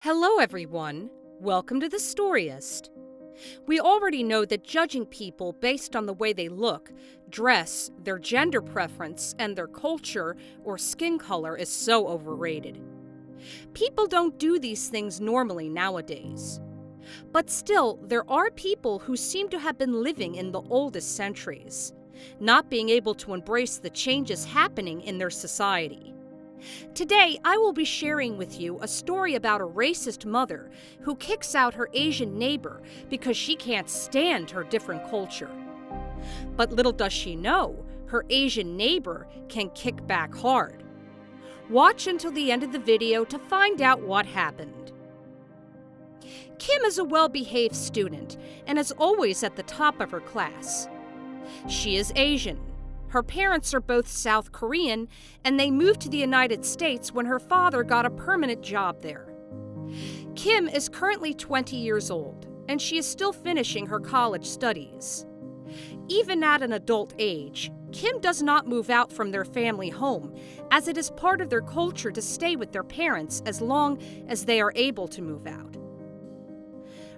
Hello, everyone. Welcome to the Storyist. We already know that judging people based on the way they look, dress, their gender preference, and their culture or skin color is so overrated. People don't do these things normally nowadays. But still, there are people who seem to have been living in the oldest centuries, not being able to embrace the changes happening in their society. Today, I will be sharing with you a story about a racist mother who kicks out her Asian neighbor because she can't stand her different culture. But little does she know, her Asian neighbor can kick back hard. Watch until the end of the video to find out what happened. Kim is a well-behaved student and is always at the top of her class. She is Asian. Her parents are both South Korean, and they moved to the United States when her father got a permanent job there. Kim is currently 20 years old, and she is still finishing her college studies. Even at an adult age, Kim does not move out from their family home, as it is part of their culture to stay with their parents as long as they are able to move out.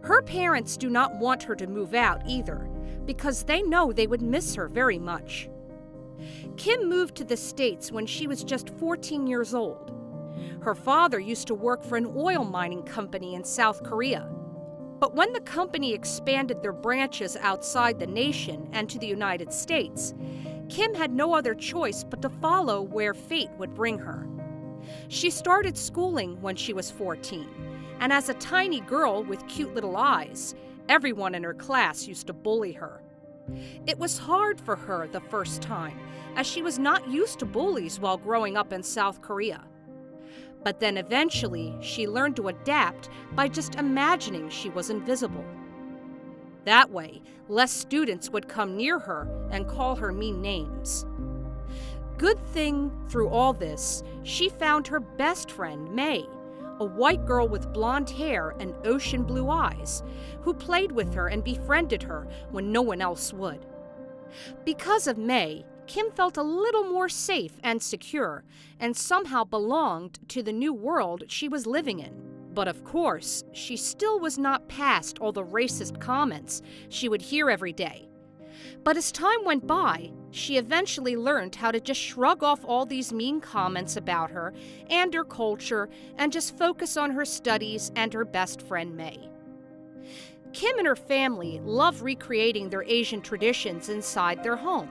Her parents do not want her to move out either, because they know they would miss her very much. Kim moved to the States when she was just 14 years old. Her father used to work for an oil mining company in South Korea. But when the company expanded their branches outside the nation and to the United States, Kim had no other choice but to follow where fate would bring her. She started schooling when she was 14, and as a tiny girl with cute little eyes, everyone in her class used to bully her. It was hard for her the first time, as she was not used to bullies while growing up in South Korea. But then eventually, she learned to adapt by just imagining she was invisible. That way, less students would come near her and call her mean names. Good thing through all this, she found her best friend, May, a white girl with blonde hair and ocean blue eyes, who played with her and befriended her when no one else would. Because of May, Kim felt a little more safe and secure, and somehow belonged to the new world she was living in. But of course, she still was not past all the racist comments she would hear every day. But as time went by, she eventually learned how to just shrug off all these mean comments about her and her culture and just focus on her studies and her best friend May. Kim and her family love recreating their Asian traditions inside their home.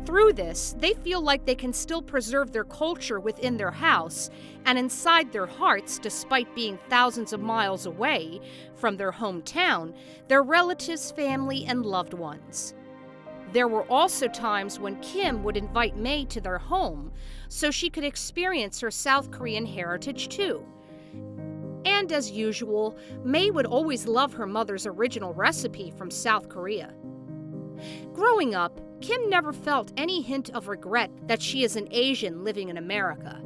Through this, they feel like they can still preserve their culture within their house and inside their hearts, despite being thousands of miles away from their hometown, their relatives, family, and loved ones. There were also times when Kim would invite May to their home so she could experience her South Korean heritage too. And as usual, May would always love her mother's original recipe from South Korea. Growing up, Kim never felt any hint of regret that she is an Asian living in America.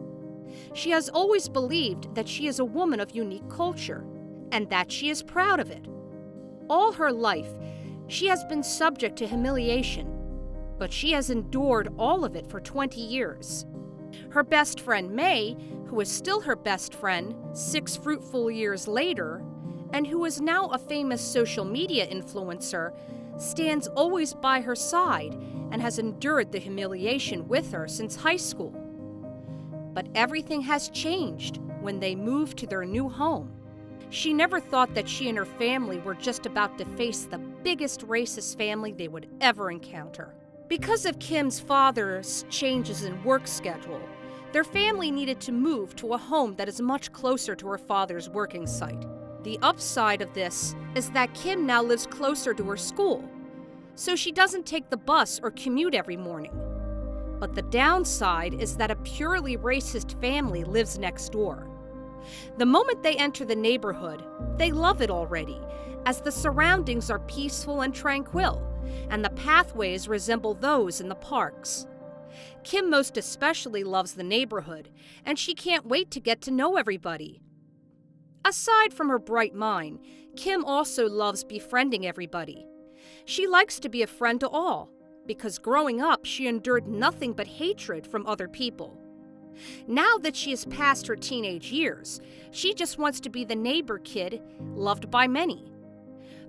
She has always believed that she is a woman of unique culture, and that she is proud of it. All her life, she has been subject to humiliation, but she has endured all of it for 20 years. Her best friend May, who is still her best friend 6 fruitful years later, and who is now a famous social media influencer, stands always by her side and has endured the humiliation with her since high school. But everything has changed when they moved to their new home. She never thought that she and her family were just about to face the biggest racist family they would ever encounter. Because of Kim's father's changes in work schedule, their family needed to move to a home that is much closer to her father's working site. The upside of this is that Kim now lives closer to her school, so she doesn't take the bus or commute every morning. But the downside is that a purely racist family lives next door. The moment they enter the neighborhood, they love it already, as the surroundings are peaceful and tranquil, and the pathways resemble those in the parks. Kim most especially loves the neighborhood, and she can't wait to get to know everybody. Aside from her bright mind, Kim also loves befriending everybody. She likes to be a friend to all, because growing up she endured nothing but hatred from other people. Now that she is past her teenage years, she just wants to be the neighbor kid loved by many.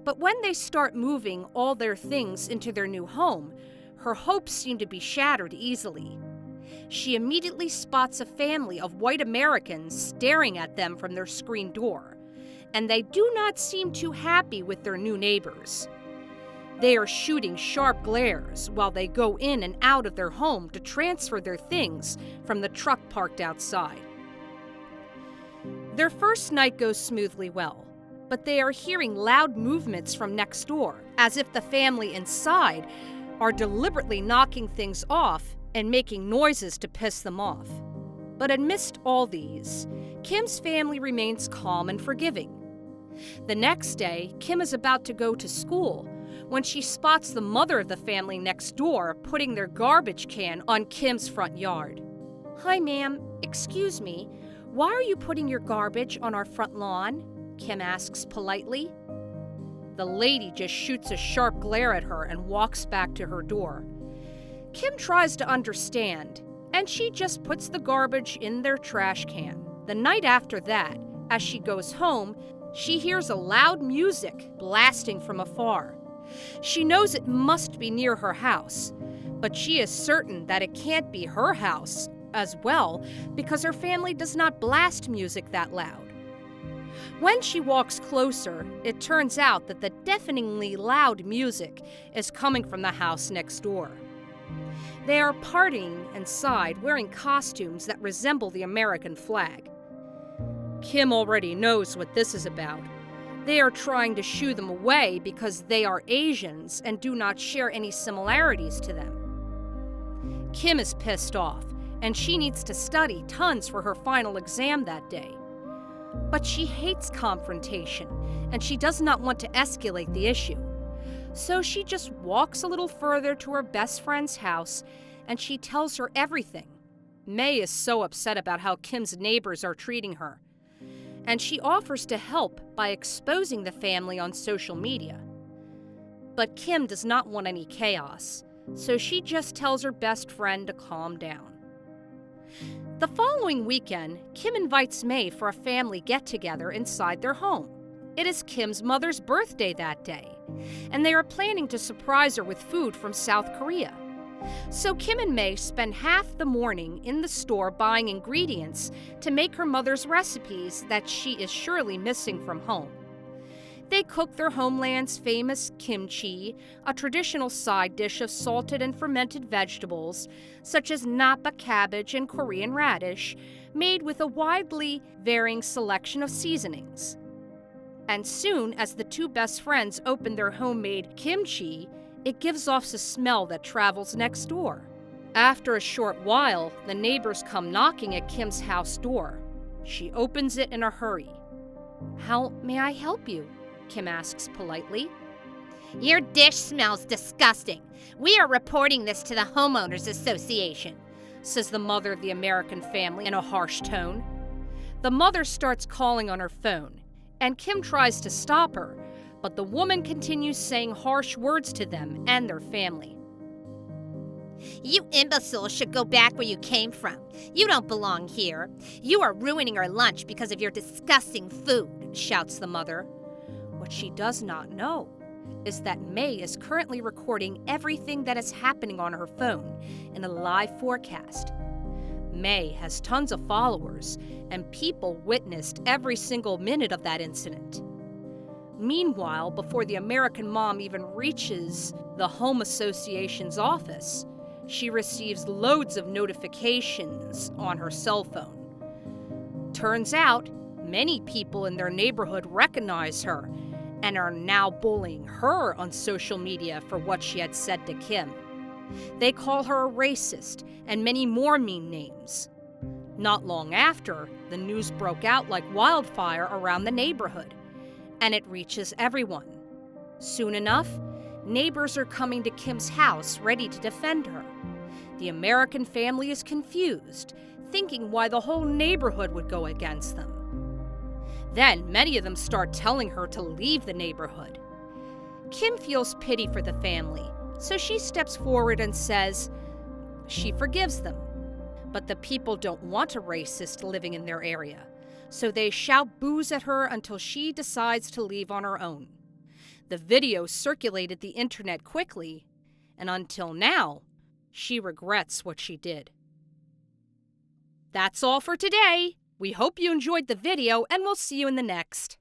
But when they start moving all their things into their new home, her hopes seem to be shattered easily. She immediately spots a family of white Americans staring at them from their screen door, and they do not seem too happy with their new neighbors. They are shooting sharp glares while they go in and out of their home to transfer their things from the truck parked outside. Their first night goes smoothly well, but they are hearing loud movements from next door, as if the family inside are deliberately knocking things off and making noises to piss them off. But amidst all these, Kim's family remains calm and forgiving. The next day, Kim is about to go to school when she spots the mother of the family next door putting their garbage can on Kim's front yard. "Hi, ma'am. Excuse me. Why are you putting your garbage on our front lawn?" Kim asks politely. The lady just shoots a sharp glare at her and walks back to her door. Kim tries to understand, and she just puts the garbage in their trash can. The night after that, as she goes home, she hears a loud music blasting from afar. She knows it must be near her house, but she is certain that it can't be her house as well because her family does not blast music that loud. When she walks closer, it turns out that the deafeningly loud music is coming from the house next door. They are partying inside, wearing costumes that resemble the American flag. Kim already knows what this is about. They are trying to shoo them away because they are Asians and do not share any similarities to them. Kim is pissed off, and she needs to study tons for her final exam that day. But she hates confrontation, and she does not want to escalate the issue. So she just walks a little further to her best friend's house, and she tells her everything. May is so upset about how Kim's neighbors are treating her, and she offers to help by exposing the family on social media. But Kim does not want any chaos, so she just tells her best friend to calm down. The following weekend, Kim invites May for a family get-together inside their home. It is Kim's mother's birthday that day, and they are planning to surprise her with food from South Korea. So Kim and May spend half the morning in the store buying ingredients to make her mother's recipes that she is surely missing from home. They cook their homeland's famous kimchi, a traditional side dish of salted and fermented vegetables, such as napa cabbage and Korean radish, made with a widely varying selection of seasonings. And soon as the two best friends open their homemade kimchi, it gives off a smell that travels next door. After a short while, the neighbors come knocking at Kim's house door. She opens it in a hurry. "How may I help you?" Kim asks politely. "Your dish smells disgusting. We are reporting this to the Homeowners Association," says the mother of the American family in a harsh tone. The mother starts calling on her phone, and Kim tries to stop her, but the woman continues saying harsh words to them and their family. "You imbeciles should go back where you came from. You don't belong here. You are ruining our lunch because of your disgusting food," shouts the mother. What she does not know is that May is currently recording everything that is happening on her phone in a live forecast. May has tons of followers, and people witnessed every single minute of that incident. Meanwhile, before the American mom even reaches the Home Association's office, she receives loads of notifications on her cell phone. Turns out, many people in their neighborhood recognize her and are now bullying her on social media for what she had said to Kim. They call her a racist and many more mean names. Not long after, the news broke out like wildfire around the neighborhood, and it reaches everyone. Soon enough, neighbors are coming to Kim's house ready to defend her. The American family is confused, thinking why the whole neighborhood would go against them. Then many of them start telling her to leave the neighborhood. Kim feels pity for the family, so she steps forward and says she forgives them. But the people don't want a racist living in their area, so they shout boos at her until she decides to leave on her own. The video circulated the internet quickly, and until now, she regrets what she did. That's all for today. We hope you enjoyed the video, and we'll see you in the next.